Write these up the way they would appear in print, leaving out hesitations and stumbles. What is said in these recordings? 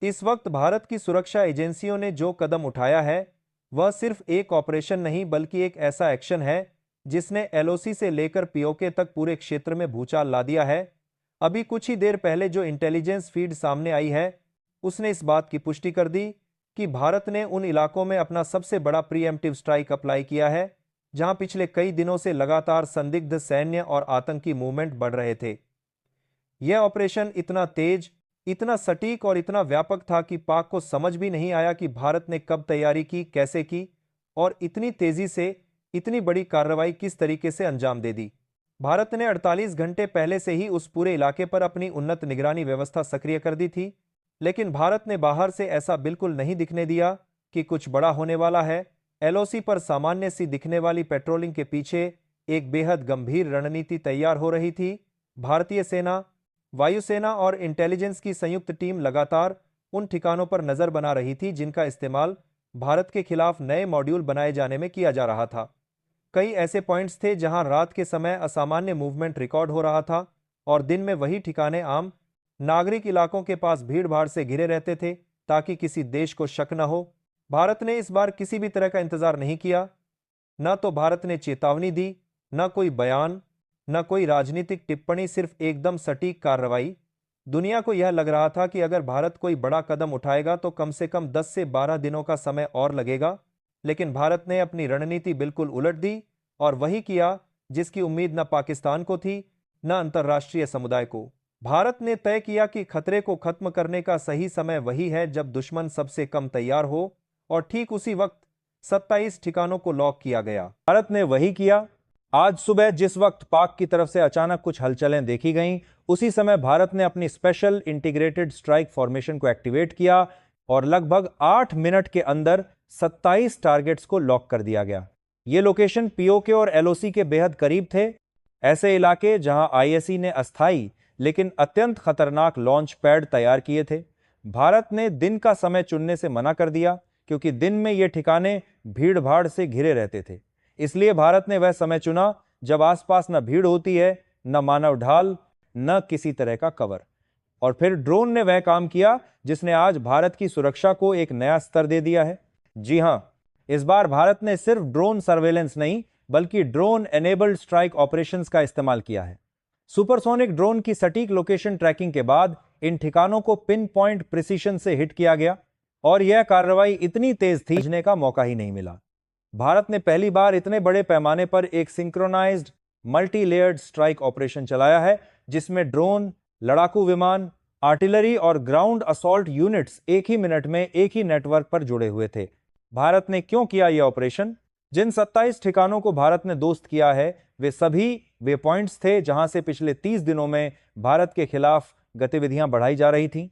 इस वक्त भारत की सुरक्षा एजेंसियों ने जो कदम उठाया है वह सिर्फ एक ऑपरेशन नहीं बल्कि एक ऐसा एक्शन है जिसने एलओसी से लेकर पीओके तक पूरे क्षेत्र में भूचाल ला दिया है। अभी कुछ ही देर पहले जो इंटेलिजेंस फीड सामने आई है उसने इस बात की पुष्टि कर दी कि भारत ने उन इलाकों में अपना सबसे बड़ा प्रीएम्प्टिव स्ट्राइक अप्लाई किया है जहां पिछले कई दिनों से लगातार संदिग्ध सैन्य और आतंकी मूवमेंट बढ़ रहे थे। यह ऑपरेशन इतना तेज, इतना सटीक और इतना व्यापक था कि पाक को समझ भी नहीं आया कि भारत ने कब तैयारी की, कैसे की और इतनी तेजी से इतनी बड़ी कार्रवाई किस तरीके से अंजाम दे दी। भारत ने 48 घंटे पहले से ही उस पूरे इलाके पर अपनी उन्नत निगरानी व्यवस्था सक्रिय कर दी थी, लेकिन भारत ने बाहर से ऐसा बिल्कुल नहीं दिखने दिया कि कुछ बड़ा होने वाला है। एलओसी पर सामान्य सी दिखने वाली पेट्रोलिंग के पीछे एक बेहद गंभीर रणनीति तैयार हो रही थी। भारतीय सेना, वायुसेना और इंटेलिजेंस की संयुक्त टीम लगातार उन ठिकानों पर नजर बना रही थी जिनका इस्तेमाल भारत के खिलाफ नए मॉड्यूल बनाए जाने में किया जा रहा था। कई ऐसे पॉइंट्स थे जहां रात के समय असामान्य मूवमेंट रिकॉर्ड हो रहा था और दिन में वही ठिकाने आम नागरिक इलाकों के पास भीड़-भाड़ से घिरे रहते थे ताकि किसी देश को शक न हो। भारत ने इस बार किसी भी तरह का इंतजार नहीं किया। न तो भारत ने चेतावनी दी, न कोई बयान, न कोई राजनीतिक टिप्पणी, सिर्फ एकदम सटीक कार्रवाई। दुनिया को यह लग रहा था कि अगर भारत कोई बड़ा कदम उठाएगा तो कम से कम 10 से 12 दिनों का समय और लगेगा, लेकिन भारत ने अपनी रणनीति बिल्कुल उलट दी और वही किया जिसकी उम्मीद न पाकिस्तान को थी न अंतर्राष्ट्रीय समुदाय को। भारत ने तय किया कि खतरे को खत्म करने का सही समय वही है जब दुश्मन सबसे कम तैयार हो और ठीक उसी वक्त 27 ठिकानों को लॉक किया गया। भारत ने वही किया। आज सुबह जिस वक्त पाक की तरफ से अचानक कुछ हलचलें देखी गईं, उसी समय भारत ने अपनी स्पेशल इंटीग्रेटेड स्ट्राइक फॉर्मेशन को एक्टिवेट किया और लगभग 8 मिनट के अंदर 27 टारगेट्स को लॉक कर दिया गया। ये लोकेशन पीओके और एलओसी के बेहद करीब थे, ऐसे इलाके जहां आईएसई ने अस्थायी लेकिन अत्यंत खतरनाक लॉन्च पैड तैयार किए थे। भारत ने दिन का समय चुनने से मना कर दिया क्योंकि दिन में ये ठिकाने भीड़ भाड़ से घिरे रहते थे। इसलिए भारत ने वह समय चुना जब आसपास न भीड़ होती है, न मानव ढाल, न किसी तरह का कवर। और फिर ड्रोन ने वह काम किया जिसने आज भारत की सुरक्षा को एक नया स्तर दे दिया है। जी हां, इस बार भारत ने सिर्फ ड्रोन सर्वेलेंस नहीं बल्कि ड्रोन एनेबल्ड स्ट्राइक ऑपरेशंस का इस्तेमाल किया है। सुपरसोनिक ड्रोन की सटीक लोकेशन ट्रैकिंग के बाद इन ठिकानों को पिन पॉइंट प्रिसीशन से हिट किया गया और यह कार्रवाई इतनी तेज थी कि का मौका ही नहीं मिला। भारत ने पहली बार इतने बड़े पैमाने पर एक synchronized multi layered strike operation चलाया है जिसमें ड्रोन, लड़ाकू विमान, आर्टिलरी और ग्राउंड असॉल्ट यूनिट्स एक ही मिनट में एक ही नेटवर्क पर जुड़े हुए थे। भारत ने क्यों किया यह ऑपरेशन? जिन 27 ठिकानों को भारत ने दोस्त किया है वे सभी वे पॉइंट्स थे जहां से पिछले 30 दिनों में भारत के खिलाफ गतिविधियां बढ़ाई जा रही थीं।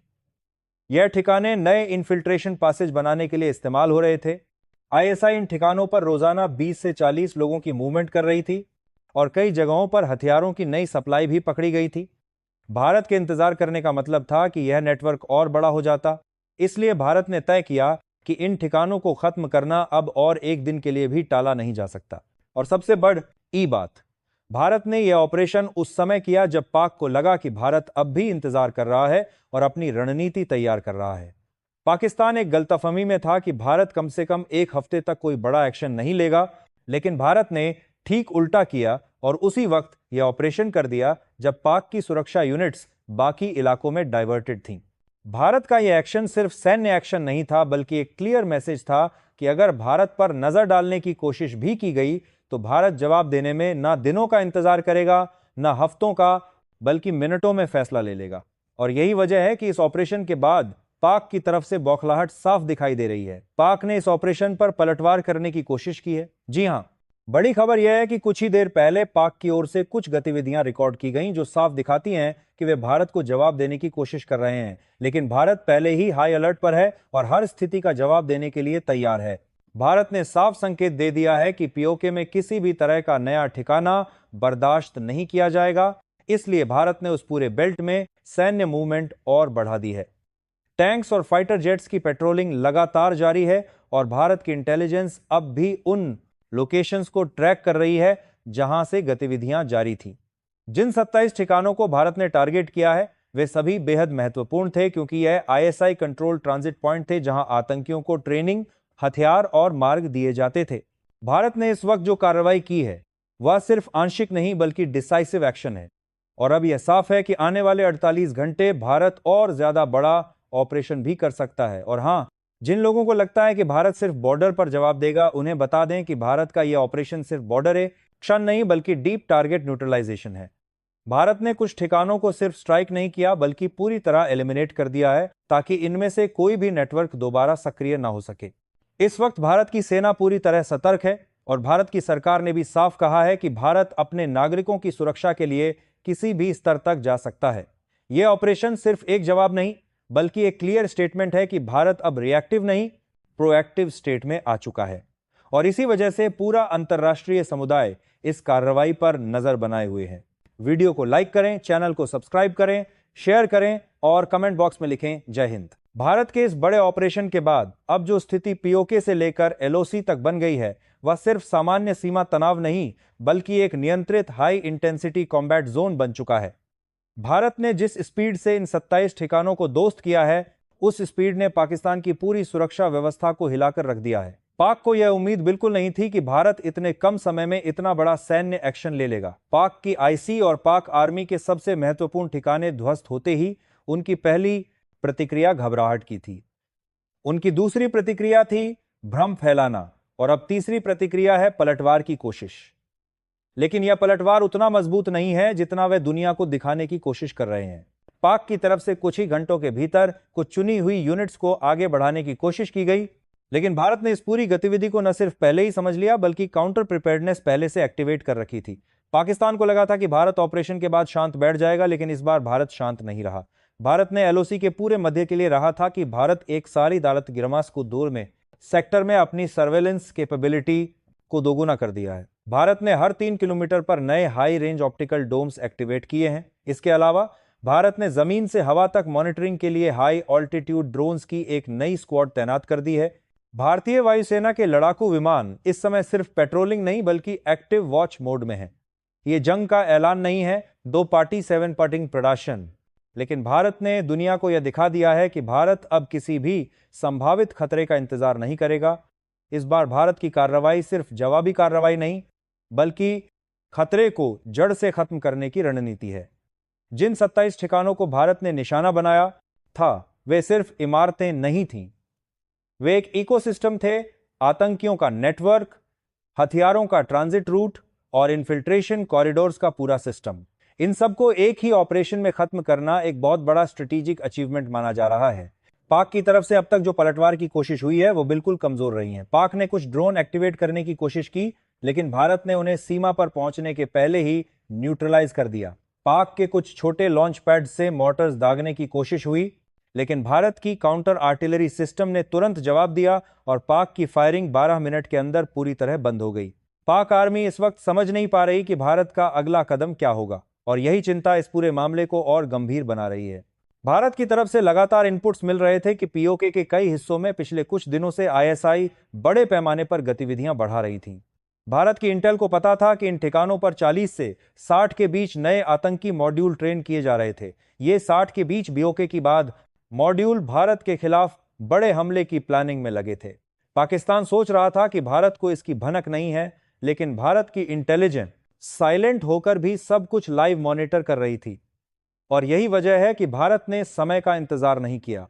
यह ठिकाने नए इन्फिल्ट्रेशन पासेज बनाने के लिए इस्तेमाल हो रहे थे। आईएसआई इन ठिकानों पर रोजाना 20 से 40 लोगों की मूवमेंट कर रही थी और कई जगहों पर हथियारों की नई सप्लाई भी पकड़ी गई थी। भारत के इंतजार करने का मतलब था कि यह नेटवर्क और बड़ा हो जाता। इसलिए भारत ने तय किया कि इन ठिकानों को खत्म करना अब और एक दिन के लिए भी टाला नहीं जा सकता। और सबसे बड़ी बात, भारत ने यह ऑपरेशन उस समय किया जब पाक को लगा कि भारत अब भी इंतजार कर रहा है और अपनी रणनीति तैयार कर रहा है। पाकिस्तान एक गलतफहमी में था कि भारत कम से कम एक हफ्ते तक कोई बड़ा एक्शन नहीं लेगा, लेकिन भारत ने ठीक उल्टा किया और उसी वक्त यह ऑपरेशन कर दिया जब पाक की सुरक्षा यूनिट्स बाकी इलाकों में डाइवर्टेड थीं। भारत का यह एक्शन सिर्फ सैन्य एक्शन नहीं था बल्कि एक क्लियर मैसेज था कि अगर भारत पर नजर डालने की कोशिश भी की गई तो भारत जवाब देने में ना दिनों का इंतजार करेगा, ना हफ्तों का, बल्कि मिनटों में फैसला ले लेगा। और यही वजह है कि इस ऑपरेशन के बाद पाक की तरफ से बौखलाहट साफ दिखाई दे रही है। पाक ने इस ऑपरेशन पर पलटवार करने की कोशिश की है। जी हां, बड़ी खबर यह है कि कुछ ही देर पहले पाक की ओर से कुछ गतिविधियां रिकॉर्ड की गईं जो साफ दिखाती हैं कि वे भारत को जवाब देने की कोशिश कर रहे हैं। लेकिन भारत पहले ही हाई अलर्ट पर है और हर स्थिति का जवाब देने के लिए तैयार है। भारत ने साफ संकेत दे दिया है कि पीओके में किसी भी तरह का नया ठिकाना बर्दाश्त नहीं किया जाएगा। इसलिए भारत ने उस पूरे बेल्ट में सैन्य मूवमेंट और बढ़ा दी है। टैंक्स और फाइटर जेट्स की पेट्रोलिंग लगातार जारी है और भारत की इंटेलिजेंस अब भी उन लोकेशंस को ट्रैक कर रही है जहां से गतिविधियां जारी थी। जिन 27 ठिकानों को भारत ने टारगेट किया है वे सभी बेहद महत्वपूर्ण थे क्योंकि यह आईएसआई कंट्रोल ट्रांजिट पॉइंट थे जहां आतंकियों को ट्रेनिंग, हथियार और मार्ग दिए जाते थे। भारत ने इस वक्त जो कार्रवाई की है वह सिर्फ आंशिक नहीं बल्कि डिसाइसिव एक्शन है और अब यह साफ है कि आने वाले 48 घंटे भारत और ज्यादा बड़ा ऑपरेशन भी कर सकता है। और हां, जिन लोगों को लगता है कि भारत सिर्फ बॉर्डर पर जवाब देगा, उन्हें बता दें कि भारत का यह ऑपरेशन सिर्फ बॉर्डर है, क्षण नहीं बल्कि डीप टारगेट न्यूट्रलाइजेशन है। भारत ने कुछ ठिकानों को सिर्फ स्ट्राइक नहीं किया बल्कि पूरी तरह एलिमिनेट कर दिया है ताकि इनमें से कोई भी नेटवर्क दोबारा सक्रिय ना हो सके। इस वक्त भारत की सेना पूरी तरह सतर्क है और भारत की सरकार ने भी साफ कहा है कि भारत अपने नागरिकों की सुरक्षा के लिए किसी भी स्तर तक जा सकता है। यह ऑपरेशन सिर्फ एक जवाब नहीं बल्कि एक क्लियर स्टेटमेंट है कि भारत अब रिएक्टिव नहीं, प्रोएक्टिव स्टेट में आ चुका है और इसी वजह से पूरा अंतर्राष्ट्रीय समुदाय इस कार्रवाई पर नजर बनाए हुए है। वीडियो को लाइक करें, चैनल को सब्सक्राइब करें, शेयर करें और कमेंट बॉक्स में लिखें जय हिंद। भारत के इस बड़े ऑपरेशन के बाद अब जो स्थिति पीओके से लेकर एलओसी तक बन गई है वह सिर्फ सामान्य सीमा तनाव नहीं बल्कि एक नियंत्रित हाई इंटेंसिटी कॉम्बैट जोन बन चुका है। भारत ने जिस स्पीड से इन 27 ठिकानों को दोस्त किया है उस स्पीड ने पाकिस्तान की पूरी सुरक्षा व्यवस्था को हिलाकर रख दिया है। पाक को यह उम्मीद बिल्कुल नहीं थी कि भारत इतने कम समय में इतना बड़ा सैन्य एक्शन ले लेगा। पाक की आईसी और पाक आर्मी के सबसे महत्वपूर्ण ठिकाने ध्वस्त होते ही उनकी पहली प्रतिक्रिया घबराहट की थी, उनकी दूसरी प्रतिक्रिया थी भ्रम फैलाना और अब तीसरी प्रतिक्रिया है पलटवार की कोशिश। लेकिन यह पलटवार उतना मजबूत नहीं है जितना वे दुनिया को दिखाने की कोशिश कर रहे हैं। पाक की तरफ से कुछ ही घंटों के भीतर कुछ चुनी हुई यूनिट्स को आगे बढ़ाने की कोशिश की गई, लेकिन भारत ने इस पूरी गतिविधि को न सिर्फ पहले ही समझ लिया बल्कि काउंटर प्रिपेयर्डनेस पहले से एक्टिवेट कर रखी थी। पाकिस्तान को लगा था कि भारत ऑपरेशन के बाद शांत बैठ जाएगा, लेकिन इस बार भारत शांत नहीं रहा। भारत ने एलओसी के पूरे मध्य के लिए रहा था कि भारत एक सारी दालत गिरमास को दूर में सेक्टर में अपनी सर्वेलेंस कैपेबिलिटी को दोगुना कर दिया है। भारत ने हर 3 किलोमीटर पर नए high range optical domes activate किए हैं। इसके अलावा भारत ने जमीन से हवा तक मॉनिटरिंग के लिए हाई ऑल्टीट्यूड ड्रोन्स की एक नई स्क्वाड तैनात कर दी है। भारतीय वायुसेना के लड़ाकू विमान इस समय सिर्फ पेट्रोलिंग नहीं बल्कि एक्टिव वॉच मोड में है। यह जंग का ऐलान नहीं है, 2 पार्टी 7 पार्टिंग प्रोडक्शन, लेकिन भारत ने दुनिया को यह दिखा दिया है कि भारत अब किसी भी संभावित खतरे का इंतजार नहीं करेगा। इस बार भारत की कार्रवाई सिर्फ जवाबी कार्रवाई नहीं बल्कि खतरे को जड़ से खत्म करने की रणनीति है। जिन 27 ठिकानों को भारत ने निशाना बनाया था वे सिर्फ इमारतें नहीं थीं, वे एक इकोसिस्टम थे, आतंकियों का नेटवर्क, हथियारों का ट्रांजिट रूट और इन्फिल्ट्रेशन कॉरिडोर्स का पूरा सिस्टम। इन सबको एक ही ऑपरेशन में खत्म करना एक बहुत बड़ा स्ट्रेटेजिक अचीवमेंट माना जा रहा है। पाक की तरफ से अब तक जो पलटवार की कोशिश हुई है वो बिल्कुल कमजोर रही है। पाक ने कुछ ड्रोन एक्टिवेट करने की कोशिश की, लेकिन भारत ने उन्हें सीमा पर पहुंचने के पहले ही न्यूट्रलाइज कर दिया। पाक के कुछ छोटे लॉन्च पैड से मोटर्स दागने की कोशिश हुई, लेकिन भारत की काउंटर आर्टिलरी सिस्टम ने तुरंत जवाब दिया और पाक की फायरिंग 12 मिनट के अंदर पूरी तरह बंद हो गई। पाक आर्मी इस वक्त समझ नहीं पा रही कि भारत का अगला कदम क्या होगा और यही चिंता इस पूरे मामले को और गंभीर बना रही है। भारत की तरफ से लगातार इनपुट्स मिल रहे थे कि पीओके के कई हिस्सों में पिछले कुछ दिनों से आईएसआई बड़े पैमाने पर गतिविधियां बढ़ा रही थी। भारत की इंटेल को पता था कि इन ठिकानों पर 40 से 60 के बीच नए आतंकी मॉड्यूल ट्रेन किए जा रहे थे। ये 60 के बीच पीओके की बाद मॉड्यूल भारत के खिलाफ बड़े हमले की प्लानिंग में लगे थे। पाकिस्तान सोच रहा था कि भारत को इसकी भनक नहीं है, लेकिन भारत की इंटेलिजेंस साइलेंट होकर भी सब कुछ लाइव मॉनिटर कर रही थी और यही वजह है कि भारत ने समय का इंतजार नहीं किया।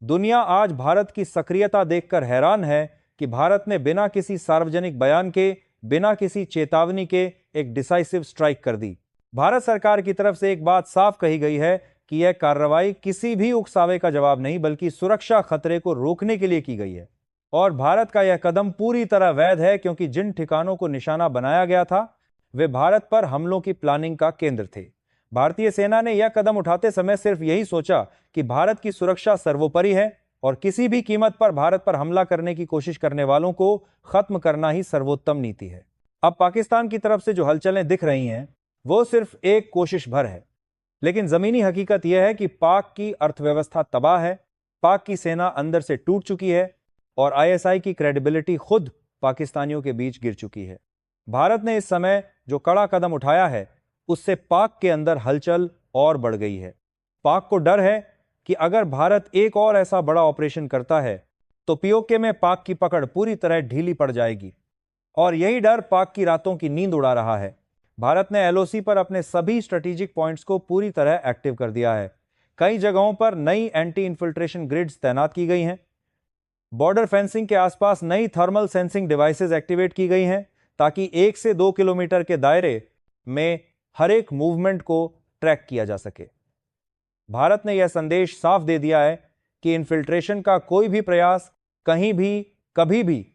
दुनिया आज भारत की सक्रियता देखकर हैरान है कि भारत ने बिना किसी सार्वजनिक बयान के, बिना किसी चेतावनी के एक डिसाइसिव स्ट्राइक कर दी। भारत सरकार की तरफ से एक बात साफ कही गई है कि यह कार्रवाई किसी भी उकसावे का जवाब नहीं बल्कि सुरक्षा खतरे को रोकने के लिए की गई है और भारत का यह कदम पूरी तरह वैध है क्योंकि जिन ठिकानों को निशाना बनाया गया था वे भारत पर हमलों की प्लानिंग का केंद्र थे। भारतीय सेना ने यह कदम उठाते समय सिर्फ यही सोचा कि भारत की सुरक्षा सर्वोपरि है और किसी भी कीमत पर भारत पर हमला करने की कोशिश करने वालों को खत्म करना ही सर्वोत्तम नीति है। अब पाकिस्तान की तरफ से जो हलचलें दिख रही हैं वो सिर्फ एक कोशिश भर है, लेकिन जमीनी हकीकत यह है कि पाक की अर्थव्यवस्था तबाह है, पाक की सेना अंदर से टूट चुकी है और आईएसआई की क्रेडिबिलिटी खुद पाकिस्तानियों के बीच गिर चुकी है। भारत ने इस समय जो कड़ा कदम उठाया है उससे पाक के अंदर हलचल और बढ़ गई है। पाक को डर है कि अगर भारत एक और ऐसा बड़ा ऑपरेशन करता है तो पीओके में पाक की पकड़ पूरी तरह ढीली पड़ जाएगी, और यही डर पाक की रातों की नींद उड़ा रहा है। भारत ने एलओसी पर अपने सभी स्ट्रेटेजिक पॉइंट्स को पूरी तरह एक्टिव कर दिया है। कई जगहों पर नई एंटी इन्फिल्ट्रेशन ग्रिड्स तैनात की गई हैं। बॉर्डर फेंसिंग के आसपास नई थर्मल सेंसिंग डिवाइसेस एक्टिवेट की गई हैं, ताकि 1 से 2 किलोमीटर के दायरे में हर एक मूवमेंट को ट्रैक किया जा सके। भारत ने यह संदेश साफ दे दिया है कि इन्फिल्ट्रेशन का कोई भी प्रयास कहीं भी कभी भी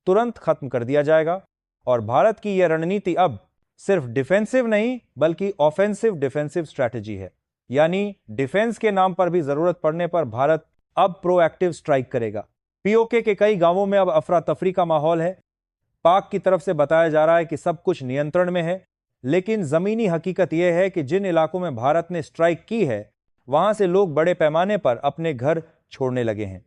तुरंत खत्म कर दिया जाएगा, और भारत की यह रणनीति अब सिर्फ डिफेंसिव नहीं बल्कि ऑफेंसिव डिफेंसिव स्ट्रैटेजी है। यानी डिफेंस के नाम पर भी जरूरत पड़ने पर भारत अब प्रोएक्टिव स्ट्राइक करेगा। पीओके के कई गांवों में अब अफरा तफरी का माहौल है। पाक की तरफ से बताया जा रहा है कि सब कुछ नियंत्रण में है, लेकिन जमीनी हकीकत यह है कि जिन इलाकों में भारत ने स्ट्राइक की है वहां से लोग बड़े पैमाने पर अपने घर छोड़ने लगे हैं।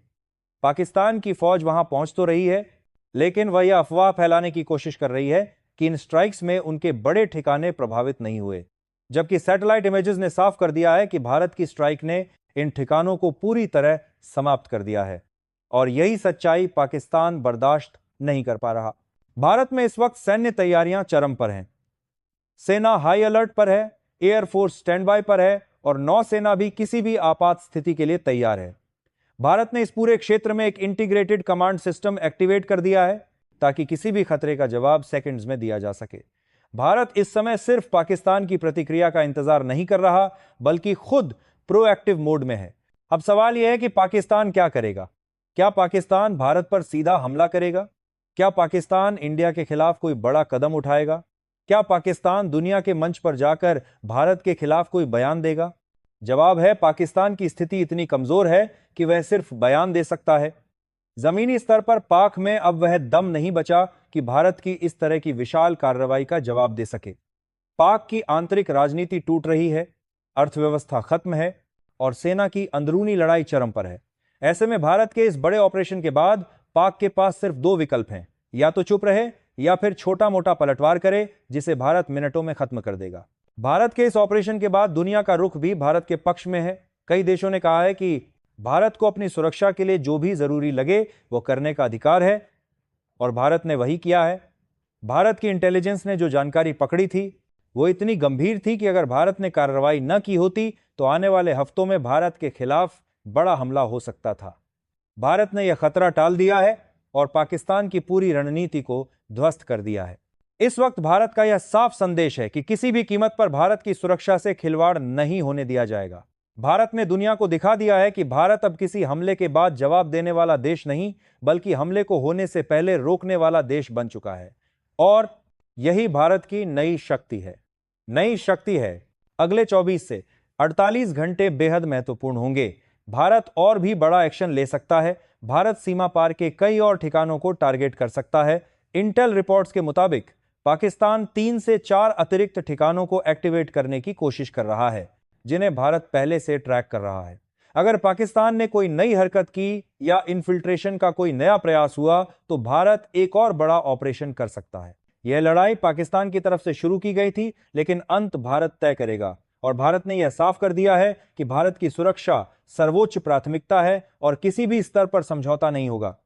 पाकिस्तान की फौज वहां पहुंच तो रही है, लेकिन वह यह अफवाह फैलाने की कोशिश कर रही है कि इन स्ट्राइक्स में उनके बड़े ठिकाने प्रभावित नहीं हुए, जबकि सैटेलाइट इमेजेस ने साफ कर दिया है कि भारत की स्ट्राइक ने इन ठिकानों को पूरी तरह समाप्त कर दिया है, और यही सच्चाई पाकिस्तान बर्दाश्त नहीं कर पा रहा। भारत में इस वक्त सैन्य तैयारियां चरम पर हैं। सेना हाई अलर्ट पर है, एयरफोर्स स्टैंड बाय पर है, और नौसेना भी किसी भी आपात स्थिति के लिए तैयार है। भारत ने इस पूरे क्षेत्र में एक इंटीग्रेटेड कमांड सिस्टम एक्टिवेट कर दिया है, ताकि किसी भी खतरे का जवाब सेकंड्स में दिया जा सके। भारत इस समय सिर्फ पाकिस्तान की प्रतिक्रिया का इंतजार नहीं कर रहा, बल्कि खुद प्रोएक्टिव मोड में है। अब सवाल यह है कि पाकिस्तान क्या करेगा? क्या पाकिस्तान भारत पर सीधा हमला करेगा? क्या पाकिस्तान इंडिया के खिलाफ कोई बड़ा कदम उठाएगा? क्या पाकिस्तान दुनिया के मंच पर जाकर भारत के खिलाफ कोई बयान देगा? जवाब है, पाकिस्तान की स्थिति इतनी कमजोर है कि वह सिर्फ बयान दे सकता है। जमीनी स्तर पर पाक में अब वह दम नहीं बचा कि भारत की इस तरह की विशाल कार्रवाई का जवाब दे सके। पाक की आंतरिक राजनीति टूट रही है, अर्थव्यवस्था खत्म है, और सेना की अंदरूनी लड़ाई चरम पर है। ऐसे में भारत के इस बड़े ऑपरेशन के बाद पाक के पास सिर्फ 2 विकल्प हैं, या तो चुप रहे या फिर छोटा मोटा पलटवार करे, जिसे भारत मिनटों में खत्म कर देगा। भारत के इस ऑपरेशन के बाद दुनिया का रुख भी भारत के पक्ष में है। कई देशों ने कहा है कि भारत को अपनी सुरक्षा के लिए जो भी जरूरी लगे वो करने का अधिकार है, और भारत ने वही किया है। भारत की इंटेलिजेंस ने जो जानकारी पकड़ी थी वो इतनी गंभीर थी कि अगर भारत ने कार्रवाई न की होती तो आने वाले हफ्तों में भारत के खिलाफ बड़ा हमला हो सकता था। भारत ने यह खतरा टाल दिया है और पाकिस्तान की पूरी रणनीति को ध्वस्त कर दिया है। इस वक्त भारत का यह साफ संदेश है कि किसी भी कीमत पर भारत की सुरक्षा से खिलवाड़ नहीं होने दिया जाएगा। भारत ने दुनिया को दिखा दिया है कि भारत अब किसी हमले के बाद जवाब देने वाला देश नहीं, बल्कि हमले को होने से पहले रोकने वाला देश बन चुका है, और यही भारत की नई शक्ति है। नई शक्ति है। अगले 24 से 48 घंटे बेहद महत्वपूर्ण होंगे। भारत और भी बड़ा एक्शन ले सकता है। भारत सीमा पार के कई और ठिकानों को टारगेट कर सकता है। इंटेल रिपोर्ट्स के मुताबिक पाकिस्तान 3 से 4 अतिरिक्त ठिकानों को एक्टिवेट करने की कोशिश कर रहा है, जिन्हें भारत पहले से ट्रैक कर रहा है। अगर पाकिस्तान ने कोई नई हरकत की या इन्फिल्ट्रेशन का कोई नया प्रयास हुआ तो भारत एक और बड़ा ऑपरेशन कर सकता है। यह लड़ाई पाकिस्तान की तरफ से शुरू की गई थी, लेकिन अंत भारत तय करेगा, और भारत ने यह साफ कर दिया है कि भारत की सुरक्षा सर्वोच्च प्राथमिकता है और किसी भी स्तर पर समझौता नहीं होगा।